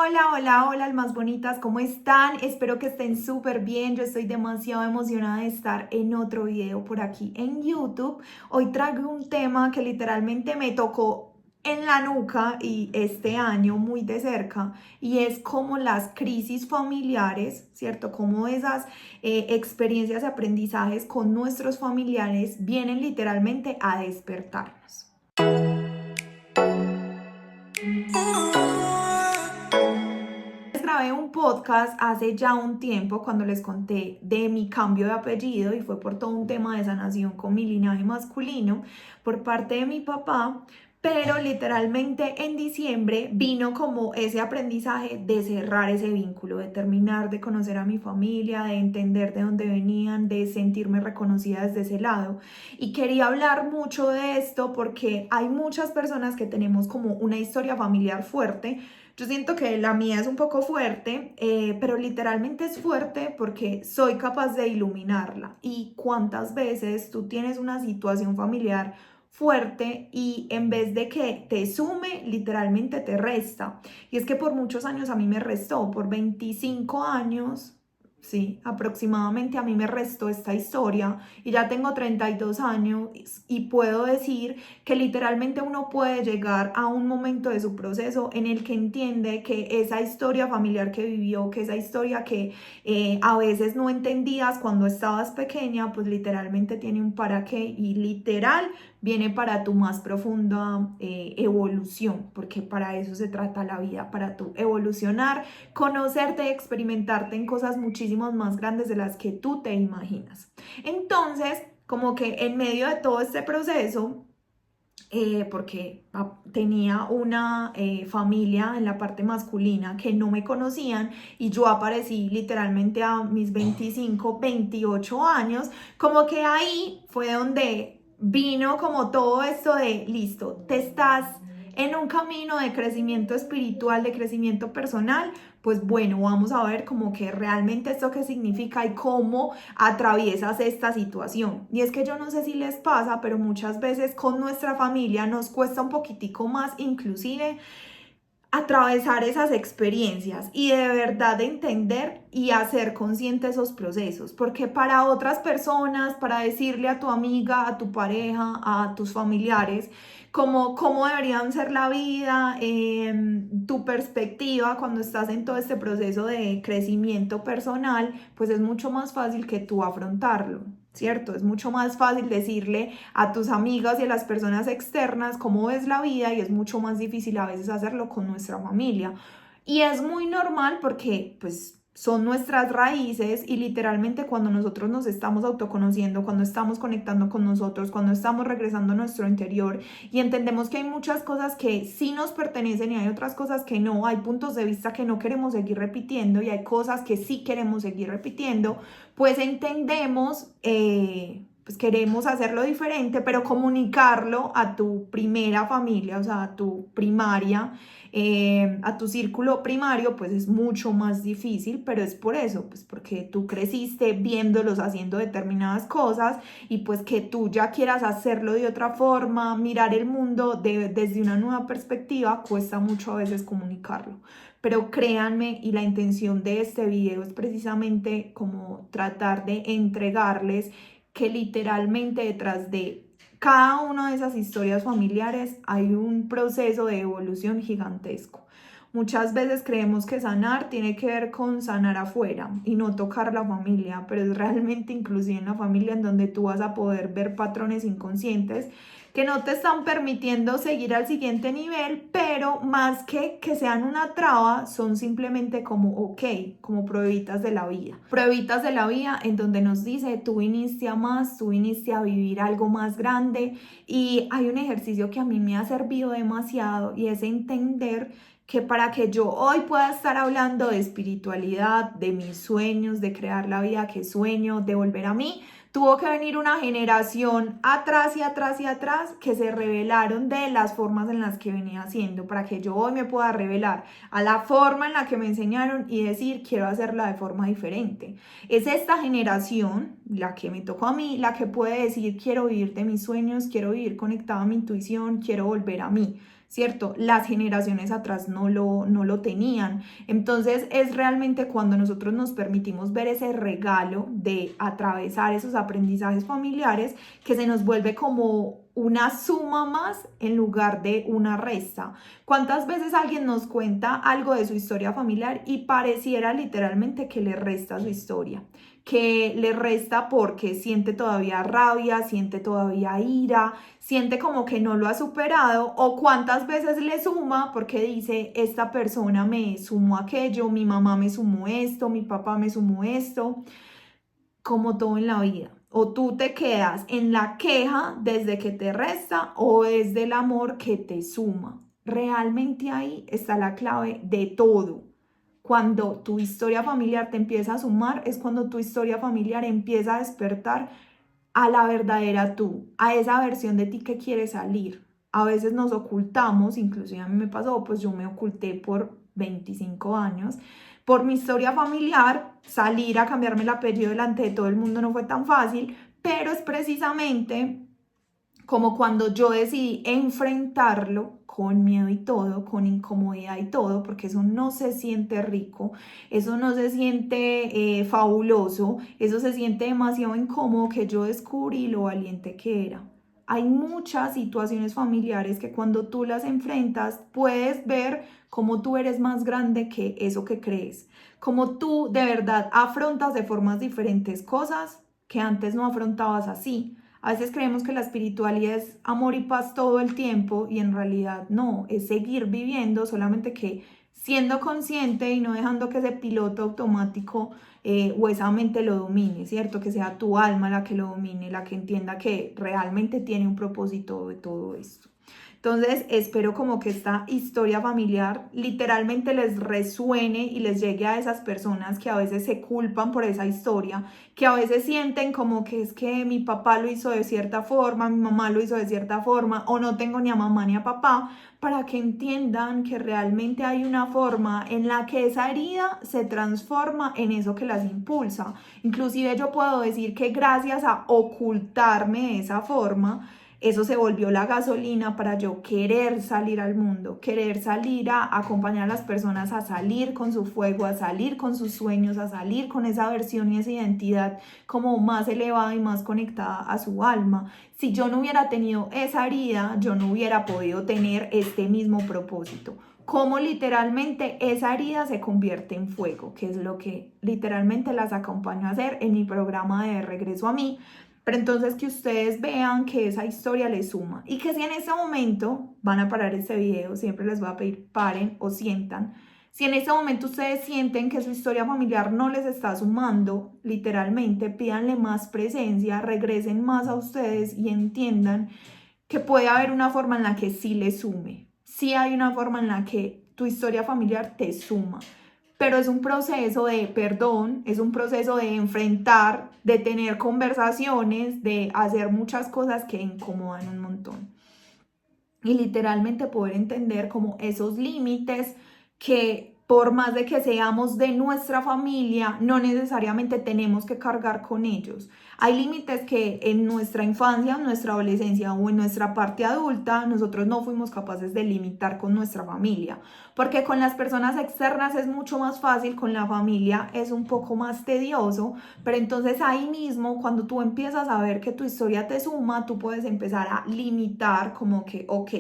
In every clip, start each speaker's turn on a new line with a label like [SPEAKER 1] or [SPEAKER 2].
[SPEAKER 1] Hola, hola, hola, almas bonitas, ¿cómo están? Espero que estén súper bien. Yo estoy demasiado emocionada de estar en otro video por aquí en YouTube. Hoy traigo un tema que literalmente me tocó en la nuca y este año muy de cerca, y es como las crisis familiares, ¿cierto? Como esas experiencias y aprendizajes con nuestros familiares vienen literalmente a despertarnos. Grabé un podcast hace ya un tiempo cuando les conté de mi cambio de apellido y fue por todo un tema de sanación con mi linaje masculino por parte de mi papá, pero literalmente en diciembre vino como ese aprendizaje de cerrar ese vínculo, de terminar de conocer a mi familia, de entender de dónde venían, de sentirme reconocida desde ese lado. Y quería hablar mucho de esto porque hay muchas personas que tenemos como una historia familiar fuerte. Yo siento que la mía es un poco fuerte, pero literalmente es fuerte porque soy capaz de iluminarla. Y cuántas veces tú tienes una situación familiar fuerte y en vez de que te sume, literalmente te resta. Y es que por muchos años a mí me restó, por 25 años. Sí, aproximadamente a mí me restó esta historia y ya tengo 32 años y puedo decir que literalmente uno puede llegar a un momento de su proceso en el que entiende que esa historia familiar que vivió, que esa historia que a veces no entendías cuando estabas pequeña, pues literalmente tiene un para qué y literal viene para tu más profunda evolución, porque para eso se trata la vida, para tu evolucionar, conocerte, experimentarte en cosas muchísimas más grandes de las que tú te imaginas. Entonces, como que en medio de todo este proceso, porque tenía una familia en la parte masculina que no me conocían y yo aparecí literalmente a mis 25, 28 años, como que ahí fue donde vino como todo esto de, listo, te estás en un camino de crecimiento espiritual, de crecimiento personal, pues bueno, vamos a ver como que realmente esto qué significa y cómo atraviesas esta situación. Y es que yo no sé si les pasa, pero muchas veces con nuestra familia nos cuesta un poquitico más, inclusive atravesar esas experiencias y de verdad entender y hacer consciente esos procesos, porque para otras personas, para decirle a tu amiga, a tu pareja, a tus familiares, cómo deberían ser la vida, tu perspectiva cuando estás en todo este proceso de crecimiento personal, pues es mucho más fácil que tú afrontarlo. ¿Cierto? Es mucho más fácil decirle a tus amigas y a las personas externas cómo ves la vida y es mucho más difícil a veces hacerlo con nuestra familia. Y es muy normal porque pues son nuestras raíces y literalmente cuando nosotros nos estamos autoconociendo, cuando estamos conectando con nosotros, cuando estamos regresando a nuestro interior y entendemos que hay muchas cosas que sí nos pertenecen y hay otras cosas que no, hay puntos de vista que no queremos seguir repitiendo y hay cosas que sí queremos seguir repitiendo, pues entendemos, pues queremos hacerlo diferente, pero comunicarlo a tu primera familia, o sea, a tu primaria, a tu círculo primario, pues es mucho más difícil, pero es por eso, pues porque tú creciste viéndolos haciendo determinadas cosas y pues que tú ya quieras hacerlo de otra forma, mirar el mundo desde una nueva perspectiva, cuesta mucho a veces comunicarlo. Pero créanme, y la intención de este video es precisamente como tratar de entregarles que literalmente detrás de cada una de esas historias familiares hay un proceso de evolución gigantesco. Muchas veces creemos que sanar tiene que ver con sanar afuera y no tocar la familia, pero es realmente inclusive en la familia en donde tú vas a poder ver patrones inconscientes que no te están permitiendo seguir al siguiente nivel, pero más que sean una traba, son simplemente como, ok, como pruebitas de la vida. Pruebitas de la vida en donde nos dice, tú viniste a más, tú viniste a vivir algo más grande. Y hay un ejercicio que a mí me ha servido demasiado y es entender que para que yo hoy pueda estar hablando de espiritualidad, de mis sueños, de crear la vida que sueño, de volver a mí, tuvo que venir una generación atrás y atrás y atrás que se rebelaron de las formas en las que venía haciendo para que yo hoy me pueda revelar a la forma en la que me enseñaron y decir quiero hacerla de forma diferente. Es esta generación, la que me tocó a mí, la que puede decir quiero vivir de mis sueños, quiero vivir conectada a mi intuición, quiero volver a mí. ¿cierto? Las generaciones atrás no lo tenían. Entonces es realmente cuando nosotros nos permitimos ver ese regalo de atravesar esos aprendizajes familiares que se nos vuelve como una suma más en lugar de una resta. ¿Cuántas veces alguien nos cuenta algo de su historia familiar y pareciera literalmente que le resta su historia? Que le resta porque siente todavía rabia, siente todavía ira, siente como que no lo ha superado, o cuántas veces le suma porque dice, esta persona me sumó aquello, mi mamá me sumó esto, mi papá me sumó esto, como todo en la vida. O tú te quedas en la queja desde que te resta o es del amor que te suma. Realmente ahí está la clave de todo. Cuando tu historia familiar te empieza a sumar, es cuando tu historia familiar empieza a despertar a la verdadera tú, a esa versión de ti que quiere salir. A veces nos ocultamos, inclusive a mí me pasó, pues yo me oculté por 25 años. Por mi historia familiar, salir a cambiarme el apellido delante de todo el mundo no fue tan fácil, pero es precisamente como cuando yo decidí enfrentarlo con miedo y todo, con incomodidad y todo, porque eso no se siente rico, eso no se siente fabuloso, eso se siente demasiado incómodo, que yo descubrí lo valiente que era. Hay muchas situaciones familiares que cuando tú las enfrentas puedes ver cómo tú eres más grande que eso que crees, cómo tú de verdad afrontas de formas diferentes cosas que antes no afrontabas así. A veces creemos que la espiritualidad es amor y paz todo el tiempo y en realidad no, es seguir viviendo, solamente que siendo consciente y no dejando que ese piloto automático o esa mente lo domine, ¿cierto? Que sea tu alma la que lo domine, la que entienda que realmente tiene un propósito de todo esto. Entonces, espero como que esta historia familiar literalmente les resuene y les llegue a esas personas que a veces se culpan por esa historia, que a veces sienten como que es que mi papá lo hizo de cierta forma, mi mamá lo hizo de cierta forma, o no tengo ni a mamá ni a papá, para que entiendan que realmente hay una forma en la que esa herida se transforma en eso que las impulsa. Inclusive yo puedo decir que gracias a ocultarme de esa forma, eso se volvió la gasolina para yo querer salir al mundo, querer salir a acompañar a las personas a salir con su fuego, a salir con sus sueños, a salir con esa versión y esa identidad como más elevada y más conectada a su alma. Si yo no hubiera tenido esa herida, yo no hubiera podido tener este mismo propósito. Cómo literalmente esa herida se convierte en fuego, que es lo que literalmente las acompaño a hacer en mi programa de Regreso a mí. Pero entonces que ustedes vean que esa historia les suma y que si en ese momento van a parar este video, siempre les voy a pedir paren o sientan. Si en ese momento ustedes sienten que su historia familiar no les está sumando, literalmente pídanle más presencia, regresen más a ustedes y entiendan que puede haber una forma en la que sí les sume. Sí hay una forma en la que tu historia familiar te suma, pero es un proceso de perdón, es un proceso de enfrentar, de tener conversaciones, de hacer muchas cosas que incomodan un montón. Y literalmente poder entender como esos límites que por más de que seamos de nuestra familia, no necesariamente tenemos que cargar con ellos. Hay límites que en nuestra infancia, en nuestra adolescencia o en nuestra parte adulta, nosotros no fuimos capaces de limitar con nuestra familia, porque con las personas externas es mucho más fácil, con la familia es un poco más tedioso, pero entonces ahí mismo, cuando tú empiezas a ver que tu historia te suma, tú puedes empezar a limitar como que, ok,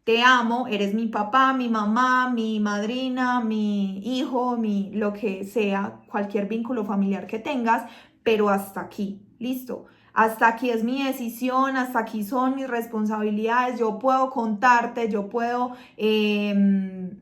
[SPEAKER 1] te amo, eres mi papá, mi mamá, mi madrina, mi hijo, lo que sea, cualquier vínculo familiar que tengas, pero hasta aquí, listo. Hasta aquí es mi decisión, hasta aquí son mis responsabilidades, yo puedo contarte, yo puedo, sí,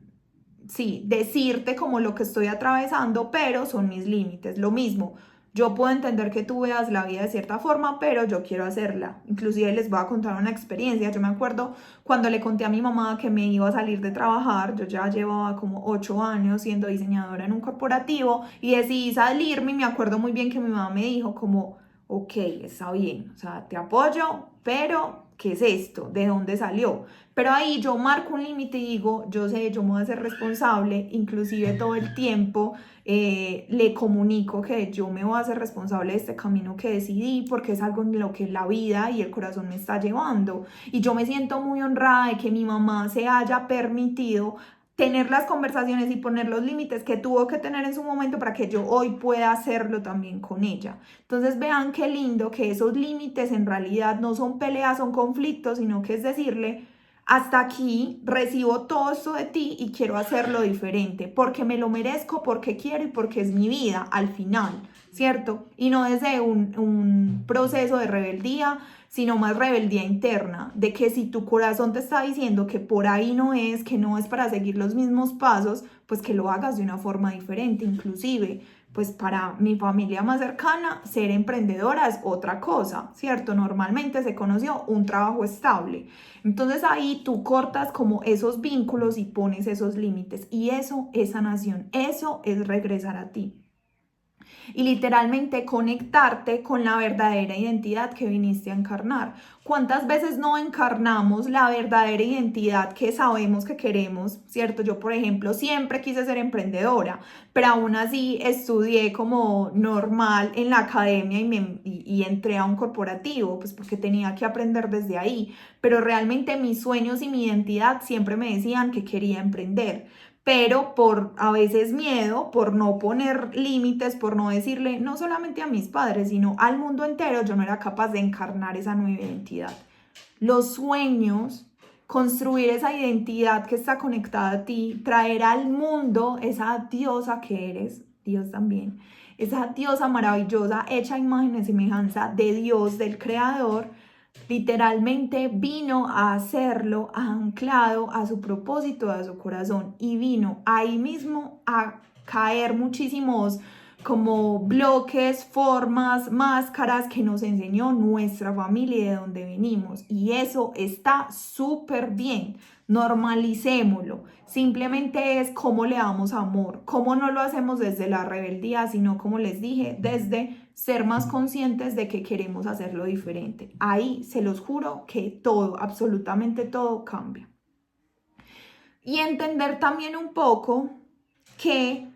[SPEAKER 1] decirte como lo que estoy atravesando, pero son mis límites. Lo mismo, yo puedo entender que tú veas la vida de cierta forma, pero yo quiero hacerla. Inclusive les voy a contar una experiencia. Yo me acuerdo cuando le conté a mi mamá que me iba a salir de trabajar, yo ya llevaba como 8 años siendo diseñadora en un corporativo y decidí salirme y me acuerdo muy bien que mi mamá me dijo como, ok, está bien, o sea, te apoyo, pero ¿qué es esto? ¿De dónde salió? Pero ahí yo marco un límite y digo, yo sé, yo me voy a ser responsable, inclusive todo el tiempo le comunico que yo me voy a hacer responsable de este camino que decidí porque es algo en lo que la vida y el corazón me está llevando. Y yo me siento muy honrada de que mi mamá se haya permitido tener las conversaciones y poner los límites que tuvo que tener en su momento para que yo hoy pueda hacerlo también con ella. Entonces vean qué lindo que esos límites en realidad no son peleas, son conflictos, sino que es decirle, hasta aquí recibo todo esto de ti y quiero hacerlo diferente, porque me lo merezco, porque quiero y porque es mi vida al final, ¿cierto? Y no desde un proceso de rebeldía, sino más rebeldía interna, de que si tu corazón te está diciendo que por ahí no es, que no es para seguir los mismos pasos, pues que lo hagas de una forma diferente, inclusive pues para mi familia más cercana, ser emprendedora es otra cosa, ¿cierto? Normalmente se conoció un trabajo estable. Entonces ahí tú cortas como esos vínculos y pones esos límites. Y eso es sanación, eso es regresar a ti. Y literalmente conectarte con la verdadera identidad que viniste a encarnar. ¿Cuántas veces no encarnamos la verdadera identidad que sabemos que queremos? ¿Cierto? Yo, por ejemplo, siempre quise ser emprendedora, pero aún así estudié como normal en la academia y entré a un corporativo, pues porque tenía que aprender desde ahí. Pero realmente mis sueños y mi identidad siempre me decían que quería emprender, pero por a veces miedo, por no poner límites, por no decirle no solamente a mis padres, sino al mundo entero, yo no era capaz de encarnar esa nueva identidad. Los sueños, construir esa identidad que está conectada a ti, traer al mundo esa diosa que eres, Dios también, esa diosa maravillosa, hecha a imagen y semejanza de Dios, del Creador, literalmente vino a hacerlo anclado a su propósito, a su corazón, y vino ahí mismo a caer muchísimos como bloques, formas, máscaras que nos enseñó nuestra familia y de donde venimos. Y eso está súper bien. Normalicémoslo. Simplemente es cómo le damos amor, cómo no lo hacemos desde la rebeldía, sino como les dije, desde ser más conscientes de que queremos hacerlo diferente. Ahí se los juro que todo, absolutamente todo cambia. Y entender también un poco que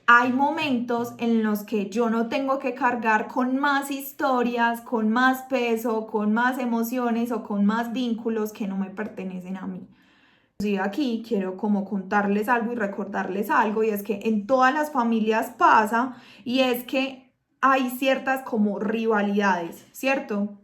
[SPEAKER 1] hay momentos en los que yo no tengo que cargar con más historias, con más peso, con más emociones o con más vínculos que no me pertenecen a mí. Inclusive aquí quiero como contarles algo y recordarles algo, y es que en todas las familias pasa, y es que hay ciertas como rivalidades, ¿cierto?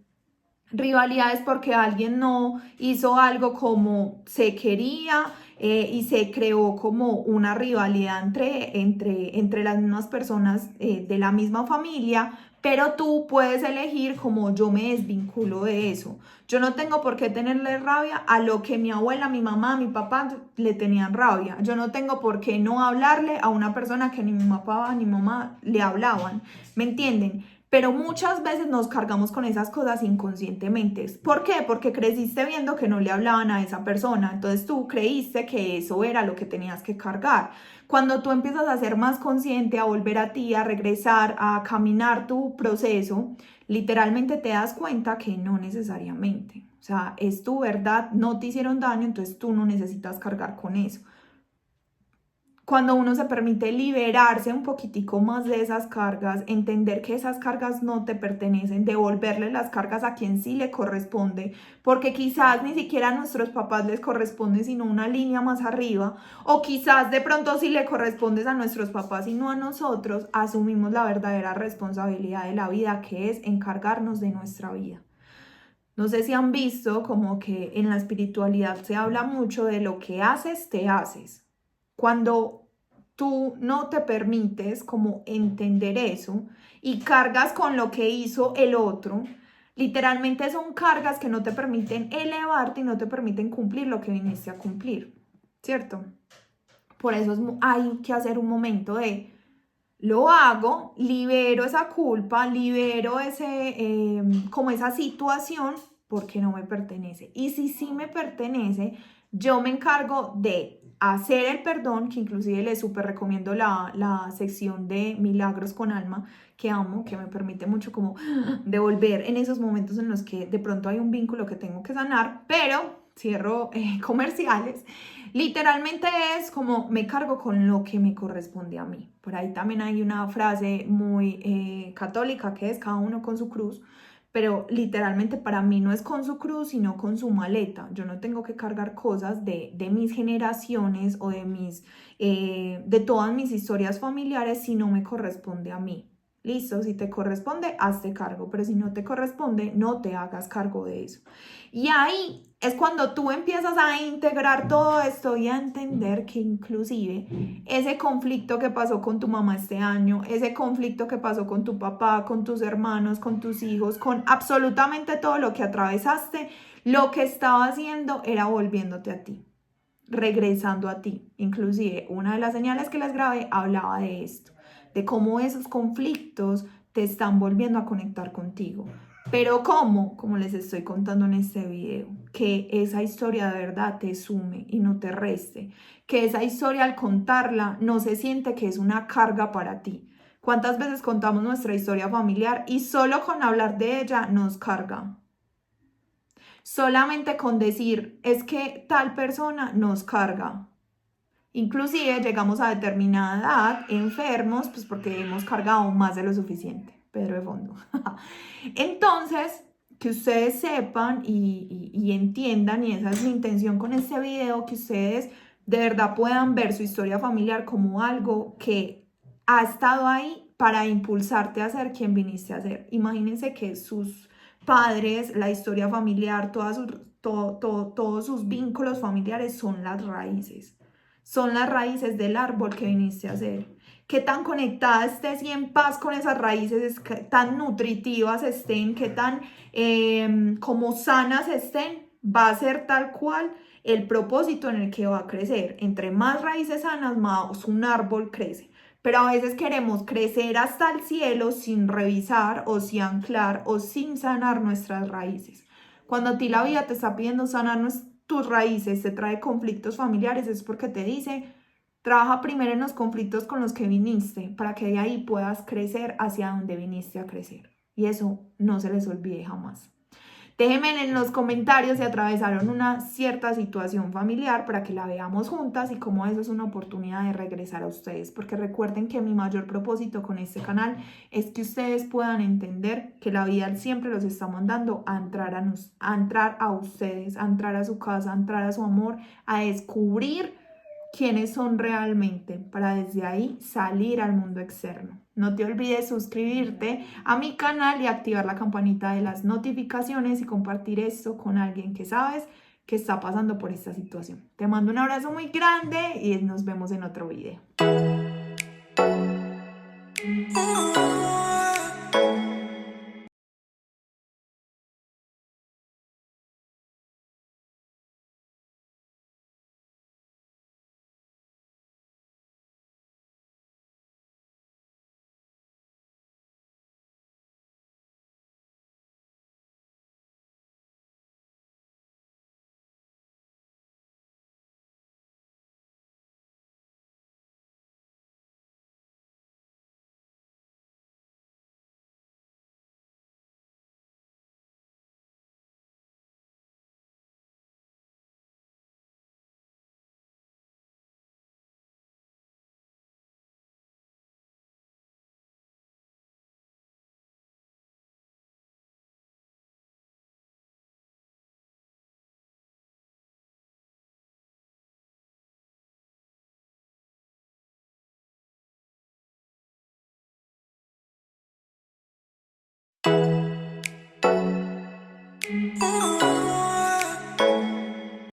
[SPEAKER 1] Rivalidades porque alguien no hizo algo como se quería, y se creó como una rivalidad entre las mismas personas de la misma familia, pero tú puedes elegir como yo me desvinculo de eso. Yo no tengo por qué tenerle rabia a lo que mi abuela, mi mamá, mi papá le tenían rabia. Yo no tengo por qué no hablarle a una persona que ni mi papá ni mi mamá le hablaban. ¿Me entienden? Pero muchas veces nos cargamos con esas cosas inconscientemente. ¿Por qué? Porque creciste viendo que no le hablaban a esa persona. Entonces tú creíste que eso era lo que tenías que cargar. Cuando tú empiezas a ser más consciente, a volver a ti, a regresar, a caminar tu proceso, literalmente te das cuenta que no necesariamente. O sea, es tu verdad, no te hicieron daño, entonces tú no necesitas cargar con eso. Cuando uno se permite liberarse un poquitico más de esas cargas, entender que esas cargas no te pertenecen, devolverle las cargas a quien sí le corresponde, porque quizás ni siquiera a nuestros papás les corresponde sino una línea más arriba, o quizás de pronto sí le correspondes a nuestros papás y no a nosotros, asumimos la verdadera responsabilidad de la vida, que es encargarnos de nuestra vida. No sé si han visto como que en la espiritualidad se habla mucho de lo que haces, te haces. Cuando tú no te permites como entender eso y cargas con lo que hizo el otro, literalmente son cargas que no te permiten elevarte y no te permiten cumplir lo que viniste a cumplir, ¿cierto? Por eso hay que hacer un momento de lo hago, libero esa culpa, libero como esa situación porque no me pertenece. Y si sí me pertenece, Yo me encargo de hacer el perdón, que inclusive les súper recomiendo la sección de Milagros con Alma, que amo, que me permite mucho como devolver en esos momentos en los que de pronto hay un vínculo que tengo que sanar, pero cierro comerciales. Literalmente es como me cargo con lo que me corresponde a mí. Por ahí también hay una frase muy católica que es cada uno con su cruz, pero literalmente para mí no es con su cruz, sino con su maleta. Yo no tengo que cargar cosas de mis generaciones o de todas mis historias familiares si no me corresponde a mí. Listo, si te corresponde, hazte cargo, pero si no te corresponde, no te hagas cargo de eso. Y ahí es cuando tú empiezas a integrar todo esto y a entender que inclusive ese conflicto que pasó con tu mamá este año, ese conflicto que pasó con tu papá, con tus hermanos, con tus hijos, con absolutamente todo lo que atravesaste, lo que estaba haciendo era volviéndote a ti, regresando a ti. Inclusive una de las señales que les grabé hablaba de esto, de cómo esos conflictos te están volviendo a conectar contigo. Pero ¿cómo? Como les estoy contando en este video, que esa historia de verdad te sume y no te reste, que esa historia al contarla no se siente que es una carga para ti. ¿Cuántas veces contamos nuestra historia familiar y solo con hablar de ella nos carga? Solamente con decir es que tal persona nos carga. Inclusive llegamos a determinada edad enfermos, pues porque hemos cargado más de lo suficiente. Pedro de fondo. Entonces, que ustedes sepan y entiendan, y esa es mi intención con este video, que ustedes de verdad puedan ver su historia familiar como algo que ha estado ahí para impulsarte a ser quien viniste a ser. Imagínense que sus padres, la historia familiar, todos sus vínculos familiares son las raíces del árbol que viniste a ser. Qué tan conectada estés y en paz con esas raíces, qué tan nutritivas estén, qué tan como sanas estén, va a ser tal cual el propósito en el que va a crecer. Entre más raíces sanas, más un árbol crece. Pero a veces queremos crecer hasta el cielo sin revisar o sin anclar o sin sanar nuestras raíces. Cuando a ti la vida te está pidiendo sanar tus raíces, te trae conflictos familiares, es porque te dice, trabaja primero en los conflictos con los que viniste para que de ahí puedas crecer hacia donde viniste a crecer. Y eso no se les olvide jamás. Déjenme en los comentarios si atravesaron una cierta situación familiar para que la veamos juntas y cómo eso es una oportunidad de regresar a ustedes. Porque recuerden que mi mayor propósito con este canal es que ustedes puedan entender que la vida siempre los está mandando a entrar a entrar a ustedes, a entrar a su casa, a entrar a su amor, a descubrir quiénes son realmente para desde ahí salir al mundo externo. No te olvides suscribirte a mi canal y activar la campanita de las notificaciones y compartir esto con alguien que sabes que está pasando por esta situación. Te mando un abrazo muy grande y nos vemos en otro video.